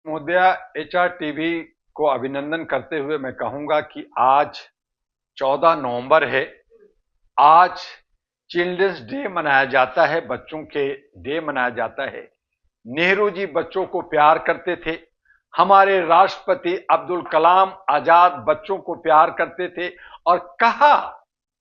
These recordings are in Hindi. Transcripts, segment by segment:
महोदया, एचआर टीवी को अभिनंदन करते हुए मैं कहूंगा कि आज 14 नवंबर है। आज चिल्ड्रंस डे मनाया जाता है, बच्चों के डे मनाया जाता है। नेहरू जी बच्चों को प्यार करते थे। हमारे राष्ट्रपति अब्दुल कलाम आजाद बच्चों को प्यार करते थे और कहा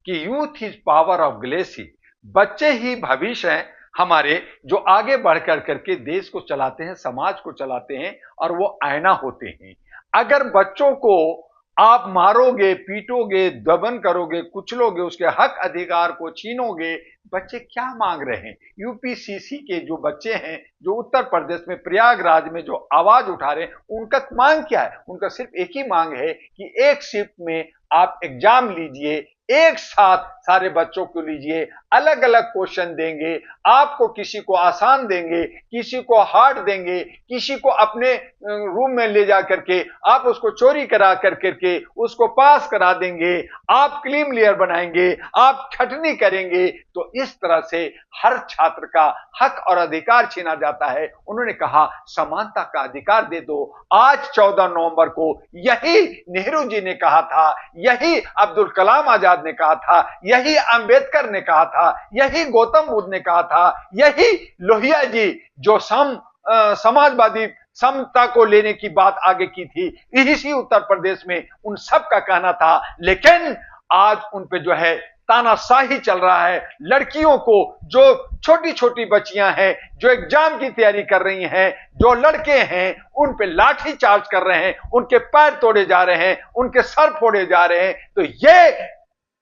कि youth is power of Gleycy. बच्चे ही भविष्य हैं हमारे, जो आगे बढ़कर करके देश को चलाते हैं, समाज को चलाते हैं और वो आईना होते हैं। अगर बच्चों को आप मारोगे, पीटोगे, दमन करोगे, कुचलोगे, उसके हक अधिकार को छीनोगे, बच्चे क्या मांग रहे हैं? यूपीसीसी के जो बच्चे हैं, जो उत्तर प्रदेश में प्रयागराज में जो आवाज उठा रहे हैं, उनका मांग क्या है? उनका सिर्फ एक ही मांग है कि एक शिफ्ट में आप एग्जाम लीजिए, एक साथ सारे बच्चों को लीजिए, अलग अलग क्वेश्चन देंगे, आपको किसी को आसान देंगे, किसी को हार्ड देंगे, किसी को अपने रूम में ले जा करके आप उसको चोरी करा करके उसको पास करा देंगे, आप क्लीन लेयर बनाएंगे, आप छटनी करेंगे। तो इस तरह से हर छात्र का हक और अधिकार छीना जाता है। उन्होंने कहा समानता का अधिकार दे दो। आज 14 नवंबर को यही नेहरू जी ने कहा था, यही अब्दुल कलाम आजाद ने कहा था, यही अंबेडकर ने कहा था, यही गौतम बुद्ध ने कहा था, यही लोहिया जी जो समाजवादी समता को लेने की बात आगे की थी, इसी उत्तर प्रदेश में उन सब का कहना था। लेकिन आज उन पे जो है तानाशाही चल रहा है। लड़कियों को, जो छोटी छोटी बच्चियां हैं, जो एग्जाम की तैयारी कर रही हैं, जो लड़के हैं, उन पे लाठी चार्ज कर रहे हैं, उनके पैर तोड़े जा रहे हैं, उनके सर फोड़े जा रहे हैं। तो ये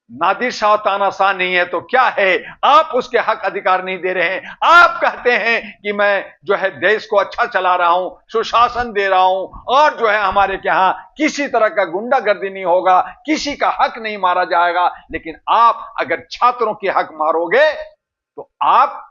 नादिर शाह तानाशाह नहीं है तो क्या है? आप उसके हक अधिकार नहीं दे रहे हैं। आप कहते हैं कि मैं जो है देश को अच्छा चला रहा हूं, सुशासन दे रहा हूं, और जो है हमारे के यहां किसी तरह का गुंडागर्दी नहीं होगा, किसी का हक नहीं मारा जाएगा। लेकिन आप अगर छात्रों के हक मारोगे तो आप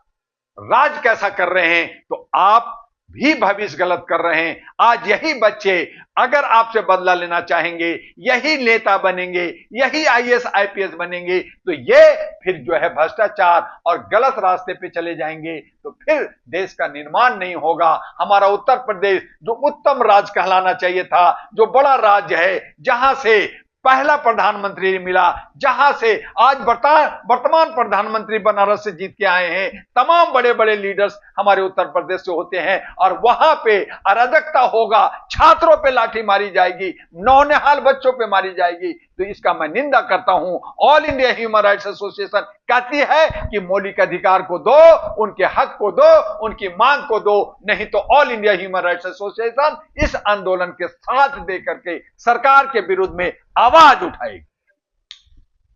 राज कैसा कर रहे हैं? तो आप भी भविष्य गलत कर रहे हैं। आज यही बच्चे अगर आपसे बदला लेना चाहेंगे, यही नेता बनेंगे, यही आईएएस आईपीएस बनेंगे, तो ये फिर जो है भ्रष्टाचार और गलत रास्ते पे चले जाएंगे। तो फिर देश का निर्माण नहीं होगा। हमारा उत्तर प्रदेश जो उत्तम राज्य कहलाना चाहिए था, जो बड़ा राज्य है, जहां से पहला प्रधानमंत्री मिला, जहां से आज वर्तमान प्रधानमंत्री बनारस से जीत के आए हैं, तमाम बड़े बड़े लीडर्स हमारे उत्तर प्रदेश से होते हैं, और वहां पे अराजकता होगा, छात्रों पे लाठी मारी जाएगी, नौनिहाल बच्चों पे मारी जाएगी। तो इसका मैं निंदा करता हूं। All India human rights association कहती है कि मौलिक अधिकार को दो, उनके हक को दो, उनकी मांग को दो, नहीं तो all India human rights association इस आंदोलन के साथ देकर के सरकार के विरुद्ध में आवाज उठाएगी।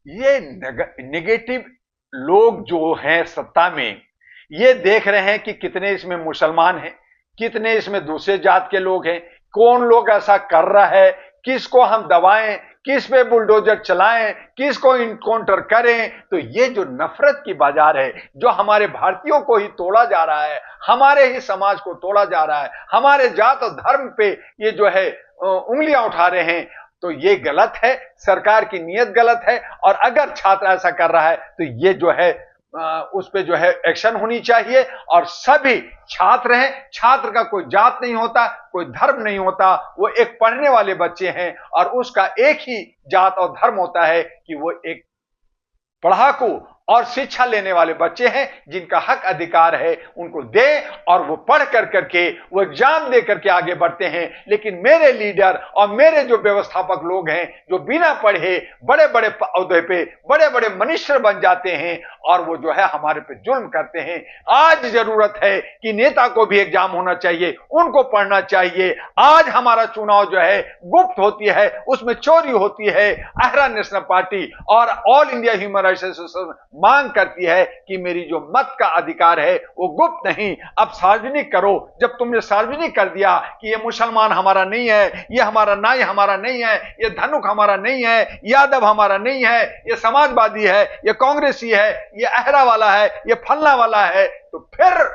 ये नेगेटिव लोग जो हैं सत्ता में, ये देख रहे हैं कि कितने इसमें मुसलमान हैं, कितने इसमें दूसरे जात के लोग हैं, कौन लोग ऐसा कर रहा है, किसको हम दबाएं, किस पे बुलडोजर चलाएं, किसको इनकाउंटर करें। तो ये जो नफरत की बाजार है, जो हमारे भारतीयों को ही तोड़ा जा रहा है, हमारे ही समाज को तोड़ा जा रहा है, हमारे जात और धर्म पे ये जो है उंगलियां उठा रहे हैं, तो ये गलत है। सरकार की नीयत गलत है, और अगर छात्र ऐसा कर रहा है तो ये जो है उस पे जो है एक्शन होनी चाहिए। और सभी छात्र हैं, छात्र का कोई जात नहीं होता, कोई धर्म नहीं होता, वो एक पढ़ने वाले बच्चे हैं, और उसका एक ही जात और धर्म होता है कि वो एक पढ़ाकू और शिक्षा लेने वाले बच्चे हैं, जिनका हक अधिकार है उनको दे, और वो पढ़ कर करके वो एग्जाम दे करके आगे बढ़ते हैं। लेकिन मेरे लीडर और मेरे जो व्यवस्थापक लोग हैं, जो बिना पढ़े बड़े बड़े औहदे पे बड़े बड़े मिनिस्टर बन जाते हैं, और वो जो है हमारे पे जुल्म करते हैं। आज जरूरत है कि नेता को भी एग्जाम होना चाहिए, उनको पढ़ना चाहिए। आज हमारा चुनाव जो है गुप्त होती है, उसमें चोरी होती है। अहरा नेशनल पार्टी और all India human rights association मांग करती है कि मेरी जो मत का अधिकार है वो गुप्त नहीं, अब सार्वजनिक करो। जब तुमने सार्वजनिक कर दिया कि ये मुसलमान हमारा नहीं है, ये हमारा नाई हमारा नहीं है, ये धनुक हमारा नहीं है, यादव हमारा नहीं है, ये समाजवादी है, ये कांग्रेसी है, ये अहरा वाला है, ये फलना वाला है, तो फिर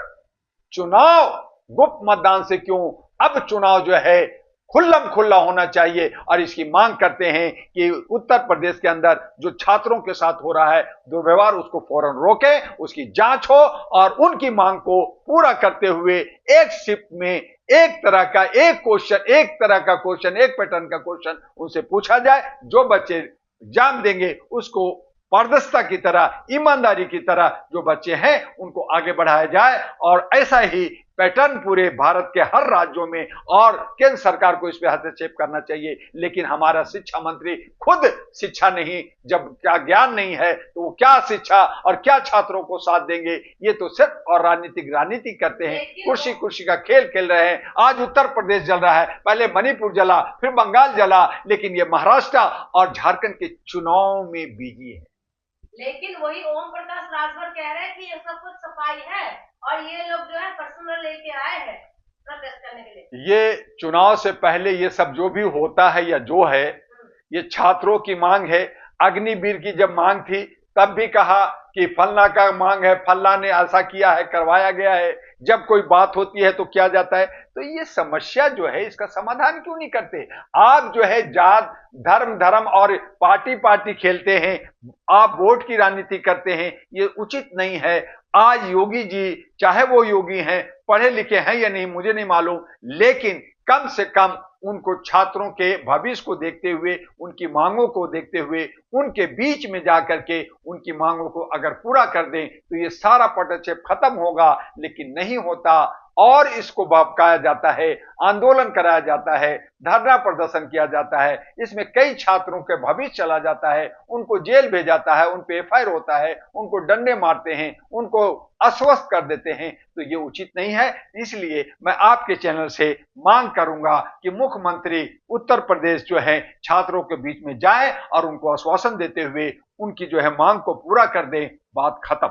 चुनाव गुप्त मतदान से क्यों? अब चुनाव जो है खुल्लम खुल्ला होना चाहिए। और इसकी मांग करते हैं कि उत्तर प्रदेश के अंदर जो छात्रों के साथ हो रहा है दुर्व्यवहार, उसको फौरन रोके, उसकी जांच हो, और उनकी मांग को पूरा करते हुए एक शिफ्ट में एक तरह का एक क्वेश्चन, एक तरह का क्वेश्चन, एक पैटर्न का क्वेश्चन उनसे पूछा जाए। जो बच्चे एग्जाम देंगे उसको पारदर्शिता की तरह, ईमानदारी की तरह जो बच्चे हैं उनको आगे बढ़ाया जाए। और ऐसा ही पैटर्न पूरे भारत के हर राज्यों में, और केंद्र सरकार को इस पे हस्तक्षेप करना चाहिए। लेकिन हमारा शिक्षा मंत्री खुद शिक्षा नहीं, जब क्या ज्ञान नहीं है तो वो क्या शिक्षा और क्या छात्रों को साथ देंगे। ये तो सिर्फ और राजनीति करते हैं, कुर्सी कुर्सी का खेल खेल रहे हैं। आज उत्तर प्रदेश जल रहा है, पहले मणिपुर जला, फिर बंगाल जला, लेकिन ये महाराष्ट्र और झारखंड के चुनाव में बिजी है। लेकिन वही ओम प्रकाश राजभर कह रहे हैं कि ये सब कुछ सफाई है और ये लोग जो है पर्सनल लेके आए हैं प्रोटेस्ट करने के लिए। ये चुनाव से पहले ये सब जो भी होता है या जो है, ये छात्रों की मांग है। अग्निवीर की जब मांग थी तब भी कहा कि फलना का मांग है, फलना ने ऐसा किया है, करवाया गया है। जब कोई बात होती है तो किया जाता है। तो ये समस्या जो है इसका समाधान क्यों नहीं करते? आप जो है जात धर्म और पार्टी खेलते हैं, आप वोट की राजनीति करते हैं, ये उचित नहीं है। आज योगी जी, चाहे वो योगी हैं, पढ़े लिखे हैं या नहीं मुझे नहीं मालूम, लेकिन कम से कम उनको छात्रों के भविष्य को देखते हुए, उनकी मांगों को देखते हुए, उनके बीच में जाकर के उनकी मांगों को अगर पूरा कर दें तो ये सारा पटक्षेप खत्म होगा। लेकिन नहीं होता और इसको भड़काया जाता है, आंदोलन कराया जाता है, धरना प्रदर्शन किया जाता है, इसमें कई छात्रों के भविष्य चला जाता है, उनको जेल भेजा जाता है, उन पे एफआईआर होता है, उनको डंडे मारते हैं, उनको अस्वस्थ कर देते हैं। तो ये उचित नहीं है। इसलिए मैं आपके चैनल से मांग करूंगा कि मुख्यमंत्री उत्तर प्रदेश जो है छात्रों के बीच में जाए और उनको आश्वासन देते हुए उनकी जो है मांग को पूरा कर दें। बात खत्म।